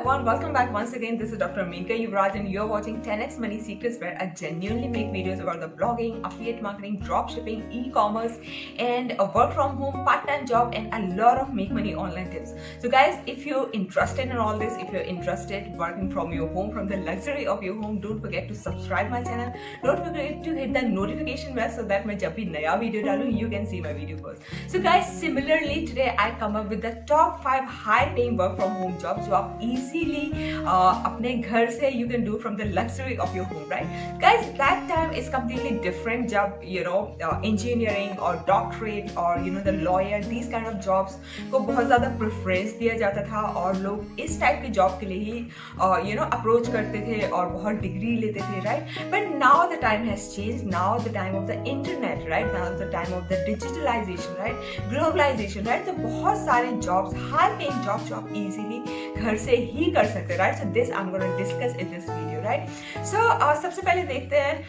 everyone, welcome back once again. This is Dr. Meenka Yuvraj and you're watching 10x Money Secrets, where I genuinely make videos about the blogging, affiliate marketing, drop shipping, e-commerce and a work from home, part-time job and a lot of make money online tips. So guys, if you're interested in all this, if you're interested working from your home, from the luxury of your home, don't forget to subscribe my channel. Don't forget to hit the notification bell so that मैं जब भी नया video डालूं, you can see my video first. So guys, similarly today I come up with the top 5 high paying work from home jobs जो आप easily अपने घर से you can do from the luxury of your home, right? Guys, that time is completely different जब engineering or doctorate or the lawyer, these kind of jobs को बहुत ज़्यादा preference दिया जाता था और लोग इस type के job के लिए ही approach करते थे और बहुत degree लेते थे, right? But now the time has changed. Now the time of the internet, right? Now the time of the digitalization, right? Globalization, right? तो बहुत सारे jobs, high paying jobs जो आप easily घर से ही कर सकते हैं, right? So this I'm going to discuss in this video, right? So सबसे पहले देखते हैं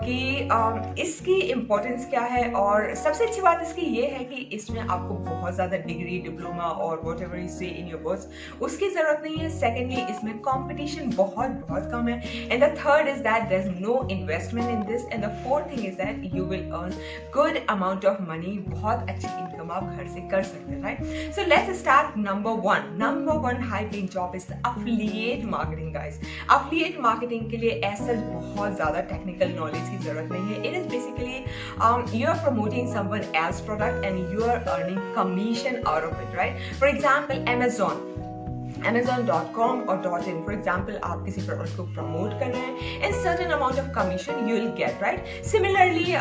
कि इसकी importance क्या है और सबसे अच्छी बात इसकी ये है कि इसमें आपको बहुत ज़्यादा डिग्री, डिप्लोमा और whatever you say in your words उसकी ज़रूरत नहीं है. Secondly, इसमें competition बहुत कम है. And the third is that there's no investment in this. And the fourth thing is that you will earn good amount of money. बहुत अच्छी income आप घर से कर सकते हैं, right? So let's start number one high paying job is the affiliate marketing, guys. Affiliate marketing के लिए ऐसा बहुत ज़्यादा technical knowledge की ज़रूरत नहीं है. It is basically you are promoting someone else's product and you are earning commission out of it, right? For example, Amazon.com or .in, for example, आप किसी product को promote कर रहे हैं and certain amount of commission you will get, right? Similarly,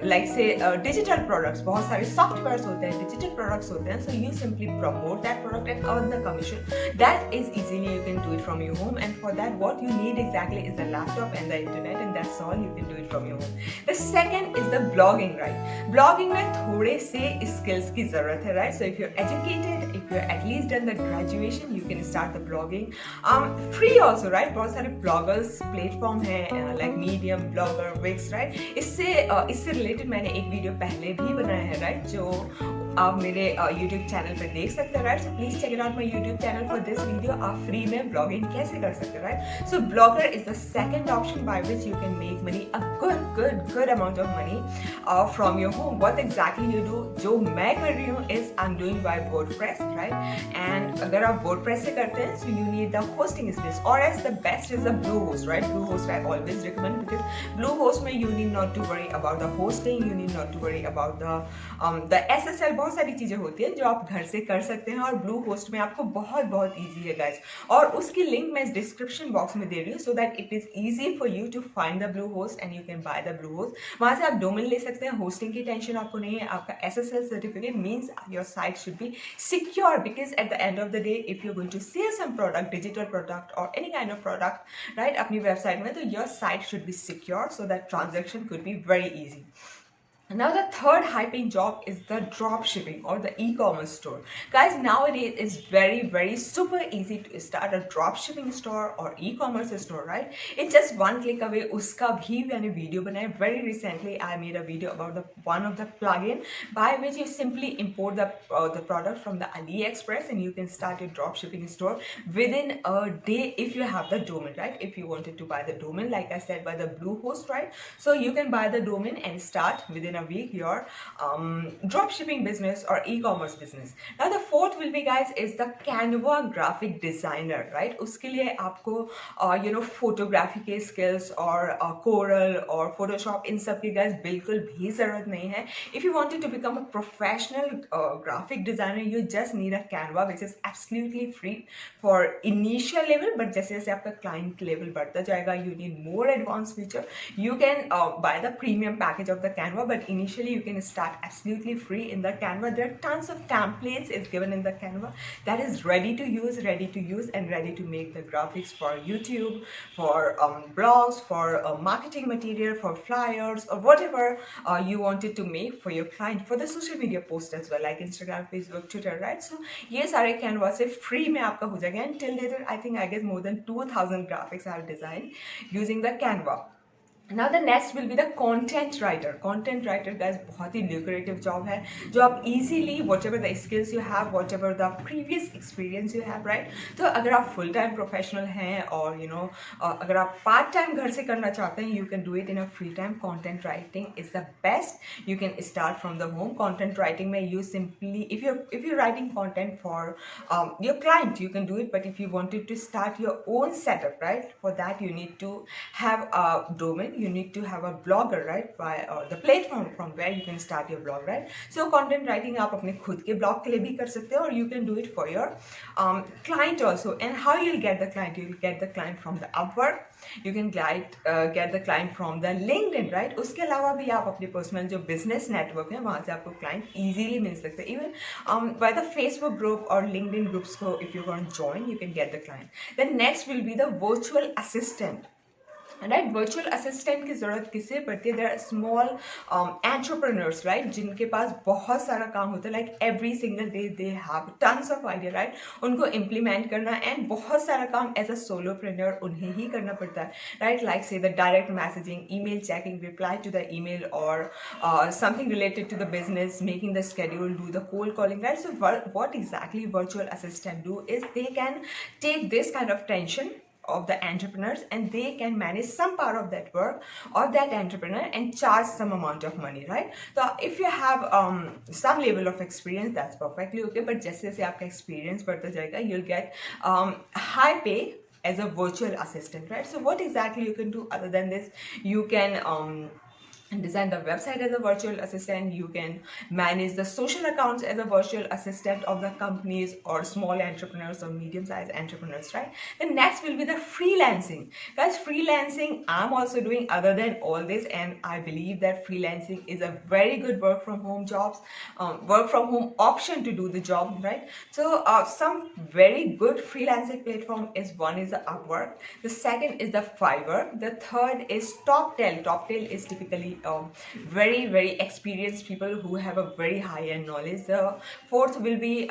like say digital products, बहुत सारे softwares होते हैं, digital products होते हैं, so you simply promote that product and earn the commission. That is easily you can do it from your home, and for that what you need exactly is the laptop and the internet, and that's all you can do it from your home. The second is the blogging, right? Blogging में थोड़े से skills की ज़रूरत है, right? So if you're educated, if you're at least done the graduation, you can start the blogging. Free also, right? बहुत सारे bloggers platform है like Medium, Blogger, Wix, right? इससे related मैंने एक वीडियो पहले भी बनाया है, right? जो आप मेरे YouTube चैनल पे देख सकते हैं, right? So please check it out my YouTube channel for this video. आप फ्री में blogging कैसे कर सकते हैं, right? So blogger is the second option by which you can make money, a good amount of money from your home. What exactly you do? जो मैं कर रही हूँ is I'm doing by WordPress, right? And अगर आप WordPress से करते हैं, so you need the hosting space, or else the best is the Bluehost, right? Bluehost I always recommend because Bluehost में you need not to worry about the hosting, you need not to worry about the SSL. बहुत सारी चीजें होती है जो आप घर से कर सकते हैं और Bluehost में आपको बहुत इजी है, guys. और उसकी लिंक मैं डिस्क्रिप्शन बॉक्स में दे रही हूँ so that it is easy for you to find the Bluehost and you can buy the Bluehost. वहाँ से आप डोमेन ले सकते हैं. होस्टिंग की टेंशन आपको नहीं है. आपका SSL certificate means your site should be secure, because at the end of the day if you're going to sell some product, digital product or any kind of product, right, अपनी website में, तो your site should be secure so that transaction could be very easy. Now the third high paying job is the drop shipping or the e-commerce store. Guys, nowadays it's very super easy to start a drop shipping store or e-commerce store, right? It's just one click away. उसका भी मैंने video बनाया. Very recently I made a video about one of the plugin by which you simply import the product from the AliExpress and you can start your drop shipping store within a day if you have the domain, right? If you wanted to buy the domain, like I said, by the Bluehost, right? So you can buy the domain and start within a week your drop shipping business or e-commerce business. Now the fourth will be, guys, is the Canva graphic designer, right? उसके लिए आपको photography के skills और Corel और Photoshop इन सब की, guys, बिल्कुल भी ज़रूरत नहीं है. If you wanted to become a professional graphic designer, you just need a Canva which is absolutely free for initial level, but जैसे जैसे आपका client level बढ़ता जाएगा, you need more advanced feature. You can buy the premium package of the Canva, but initially you can start absolutely free in the Canva. There are tons of templates is given in the Canva that is ready to use and ready to make the graphics for YouTube, for blogs, for marketing material, for flyers or whatever you wanted to make for your client, for the social media post as well, like Instagram, Facebook, Twitter, right? So ये सारे Canva से free में आपका हो जाएगा. And till later I think I guess more than 2000 graphics I have designed using the Canva. Now the next will be the content writer. Content writer guys बहुत ही lucrative job है, जो आप easily whatever the skills you have, whatever the previous experience you have, right? तो अगर आप full time professional हैं और अगर आप part time घर से करना चाहते हैं, you can do it in a free time. Content writing is the best. You can start from the home. Content writing में you simply if you're writing content for your client, you can do it. But if you wanted to start your own setup, right? For that you need to have a domain. You need to have a blogger, right? By the platform from where you can start your blog, right? So content writing आप अपने खुद के blog के लिए भी कर सकते हो, और you can do it for your client also. And how you'll get the client? You'll get the client from the Upwork. You can get the client from the LinkedIn, right? उसके अलावा भी आप अपने personal जो business network है वहाँ से आपको client easily मिल सकते हैं. Even by the Facebook group or LinkedIn groups को if you're going to join, you can get the client. Then next will be the virtual assistant. Right, virtual assistant की ज़रूरत किसे पड़ती है? There are small entrepreneurs, right, जिनके पास बहुत सारा काम होता है, like every single day they have tons of idea, right, उनको इम्प्लीमेंट करना एंड बहुत सारा काम एज अ सोलोप्रेन्योर उन्हें ही करना पड़ता है, right, like say the direct messaging, email checking, reply to the email और something related to the business, making the schedule, do the cold calling, right? So what exactly virtual assistant do is they can take this kind of tension of the entrepreneurs and they can manage some part of that work of that entrepreneur and charge some amount of money, right? So if you have some level of experience, that's perfectly okay, but जैसे जैसे आपका experience बढ़ता जाएगा, you'll get high pay as a virtual assistant, right? So what exactly you can do other than this? You can design the website as a virtual assistant. You can manage the social accounts as a virtual assistant of the companies or small entrepreneurs or medium-sized entrepreneurs, right? The next will be the freelancing. Guys, freelancing I'm also doing other than all this, and I believe that freelancing is a very good work from home jobs, work from home option to do the job, right? So some very good freelancing platform is one is the Upwork, the second is the Fiverr, the third is Toptal. Toptal is typically very experienced people who have a very high-end knowledge. The fourth will be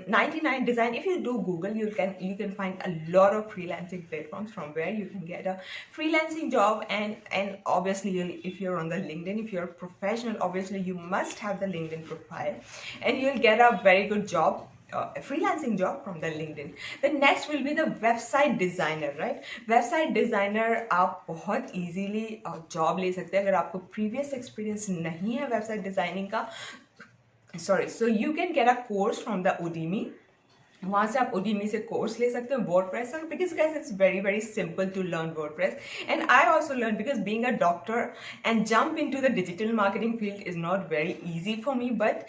99 Design. If you do Google, you can find a lot of freelancing platforms from where you can get a freelancing job. And obviously if you're on the LinkedIn, if you're a professional, obviously you must have the LinkedIn profile and you'll get a very good job, a freelancing job from the LinkedIn. The next will be the website designer, right? Website designer आप बहुत easily job ले सकते हैं अगर आपको previous experience नहीं है website designing का. Sorry, so you can get a course from the Udemy. वहाँ से आप Udemy से कोर्स ले सकते हो WordPress, because guys it's very simple to learn WordPress, and I also learned because being a doctor and jump into the digital marketing field is not very easy for me, but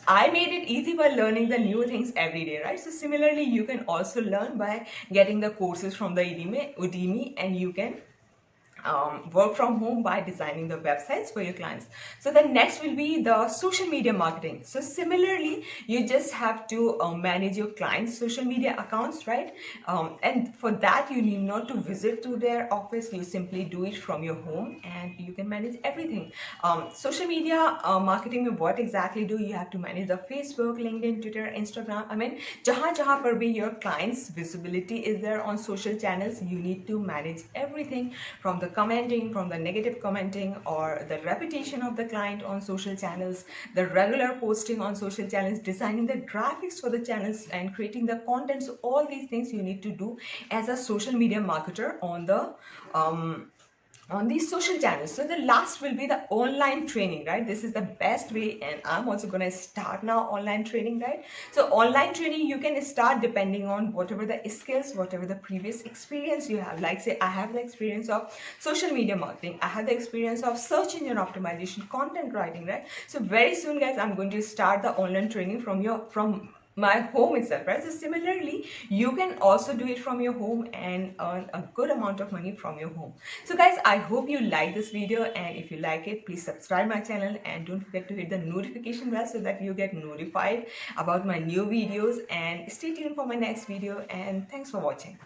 I made it easy by learning the new things every day, right? So similarly you can also learn by getting the courses from the Udemy, and you can work from home by designing the websites for your clients. So the next will be the social media marketing. So similarly, you just have to manage your clients' social media accounts, right? And for that, you need not to visit to their office. You simply do it from your home and you can manage everything. Social media marketing में what exactly do you have to manage? The Facebook, LinkedIn, Twitter, Instagram. I mean, जहाँ पर भी your clients' visibility is there on social channels, you need to manage everything from the commenting, from the negative commenting or the reputation of the client on social channels, the regular posting on social channels, designing the graphics for the channels and creating the content. So all these things you need to do as a social media marketer on these social channels. So the last will be the online training, right? This is the best way, and I'm also going to start now online training, right? So online training you can start depending on whatever the skills, whatever the previous experience you have. Like say I have the experience of social media marketing, I have the experience of search engine optimization, content writing, right? So very soon guys, I'm going to start the online training from my home itself, right? So similarly you can also do it from your home and earn a good amount of money from your home. So guys, I hope you like this video, and if you like it, please subscribe my channel and don't forget to hit the notification bell so that you get notified about my new videos, and stay tuned for my next video, and thanks for watching.